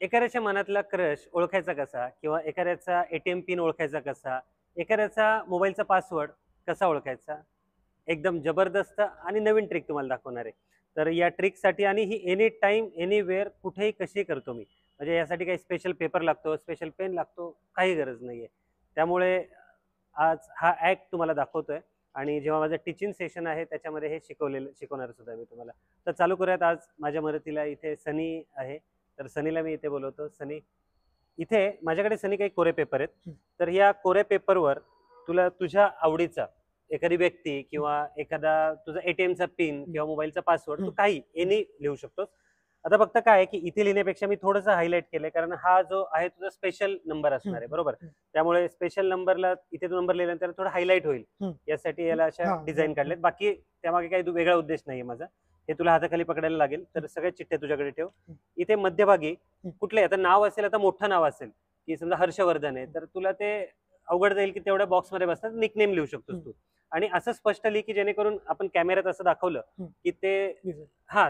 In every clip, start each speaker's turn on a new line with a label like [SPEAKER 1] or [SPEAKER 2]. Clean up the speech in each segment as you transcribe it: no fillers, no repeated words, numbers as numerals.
[SPEAKER 1] एखाद्याच्या मनातला क्रश ओळखायचा कसा, किंवा एखाद्याचा एटीएम पिन ओळखायचा कसा, एखाद्याचा मोबाईलचा पासवर्ड कसा ओळखायचा, एकदम जबरदस्त आणि नवीन ट्रिक तुम्हाला दाखवणार आहे. तर या ट्रिकसाठी, आणि ही एनी टाइम एनीवेअर कुठेही कशी करतो मी, म्हणजे यासाठी काही स्पेशल पेपर लागतो, स्पेशल पेन लागतो, काही गरज नाहीये. त्यामुळे आज हा ॲक्ट तुम्हाला दाखवतोय, आणि जेव्हा माझं टीचिंग सेशन आहे त्याच्यामध्ये हे शिकवणार सुद्धा मी तुम्हाला. तर चालू करूयात. आज माझ्या मदतीला इथे सनी आहे, तर सनीला मी इथे बोलवतो. सनी, इथे माझ्याकडे सनी काही कोरे पेपर आहेत. तर या कोरे पेपरवर तुला तुझ्या आवडीचा एखादी व्यक्ती किंवा एखादा तुझा एटीएमचा पिन किंवा मोबाईलचा पासवर्ड तू काही एनी लिहू शकतोस. आता फक्त काय आहे की इथे लिहिण्यापेक्षा मी थोडंसं हायलाइट केलंय, कारण हा जो आहे तुझा स्पेशल नंबर असणार आहे, बरोबर. त्यामुळे स्पेशल नंबरला इथे तू नंबर लिहिल्यानंतर थोडं हायलाइट होईल, यासाठी याला अशा डिझाईन काढलेत. बाकी त्यामागे काही वेगळा उद्देश नाहीये माझा. हे तुला हाताखाली पकडायला लागेल. तर सगळ्या चिठ्ठ्या तुझ्याकडे ठेव. इथे मध्यभागी कुठले आता नाव असेल, आता मोठं नाव असेल की समजा हर्षवर्धन आहे, तर तुला ते अवघड जाईल की तेवढ्या बॉक्समध्ये बसतात. निकनेम लिहू शकतोस तू, आणि असं स्पष्ट लिही की जेणेकरून आपण कॅमेऱ्यात असं दाखवलं की ते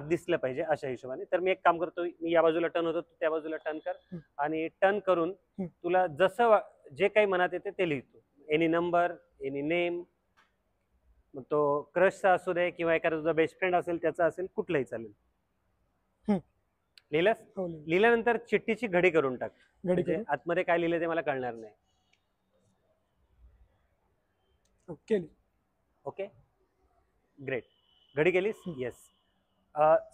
[SPEAKER 1] दिसलं पाहिजे अशा हिशोबाने. तर मी एक काम करतो, मी या बाजूला टर्न होतो, तू त्या बाजूला टर्न कर, आणि टर्न करून तुला जसं जे काही मनात येते ते लिहितो. एनी नंबर, एनी नेम, मग तो क्रशचा असू दे किंवा एखादा तुझा बेस्ट फ्रेंड असेल त्याचा असेल, कुठलाही चालेल. लिहिलंस? लिहिल्यानंतर चिठ्ठीची घडी करून टाक, म्हणजे आतमध्ये काय लिहिलं ते मला कळणार नाही. Okay, great. घडी केलीस? येस.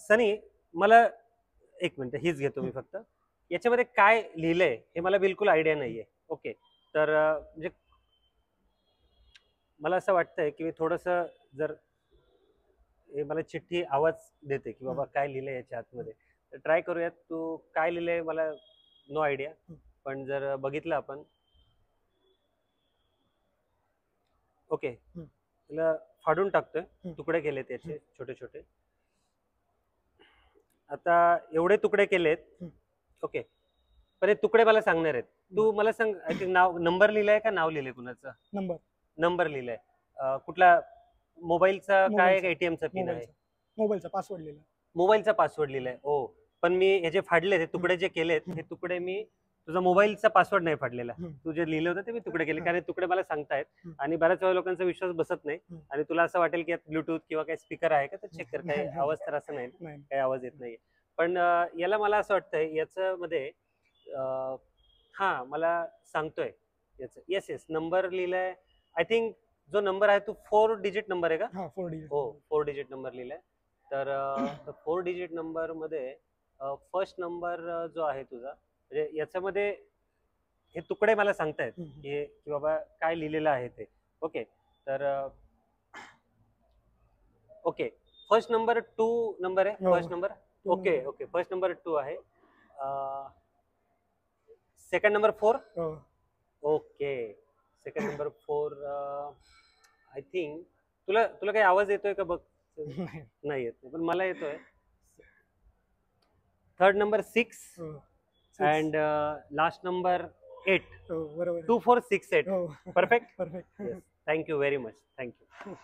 [SPEAKER 1] सनी, मला एक मिनिट हीच घेतो मी फक्त. याच्यामध्ये काय लिहिलंय हे मला बिलकुल आयडिया नाहीये. ओके, तर म्हणजे मला असं वाटतंय की मी थोडंसं, जर हे मला चिठ्ठी आवाज देते की बाबा काय लिहिलंय याच्या आतमध्ये, तर ट्राय करूयात. तू काय लिहिलंय मला नो आयडिया, पण जर बघितलं आपण, ओके, तुला फाडून टाकतोय, तुकडे केले त्याचे छोटे छोटे. आता एवढे तुकडे केलेत, ओके, पण हे तुकडे मला सांगणार आहेत. तू मला सांग, नाव नंबर लिहिलाय का नाव लिहिलंय कुणाचं? नंबर लिहिलाय. कुठला मोबाईलचा काय एटीएमचा पिन आहे?
[SPEAKER 2] मोबाईलचा पासवर्ड लिहिला.
[SPEAKER 1] मोबाईलचा पासवर्ड लिहिलाय. ओ, पण मी हे जे फाडले, हे तुकडे जे केलेत, हे तुकडे मी तुझा मोबाईलचा पासवर्ड नाही फाडलेला. तू जे लिहिलं होतं ते मी तुकडे केले, कारण तुकडे मला सांगतायत, आणि बऱ्याच वेळा लोकांचा विश्वास बसत नाही, आणि तुला असं वाटेल की यात ब्लूटूथ किंवा काही स्पीकर आहे का, तर चेक कर. काही आवाज तर असं नाही, काही आवाज येत नाही. पण याला मला असं वाटतंय याच्यामध्ये मला सांगतोय याचं. येस येस, नंबर लिहिलाय. आय थिंक जो नंबर आहे तो 4 डिजिट नंबर आहे का? हो, 4 डिजिट नंबर लिहिलाय. तर 4 डिजिट नंबर मध्ये फर्स्ट नंबर जो आहे तुझा, म्हणजे याच्यामध्ये हे तुकडे मला सांगतायत की बाबा काय लिहिलेलं आहे ते. ओके, तर ओके, फर्स्ट नंबर 2 नंबर आहे. First number, okay okay, first number 2 आहे. Second number 4. Okay, second number 4. I think तुला काही आवाज येतोय का बघ? नाही येत, पण मला येतोय. Third number 6 and last number 8. 2468. Perfect. Thank you very much. Thank you.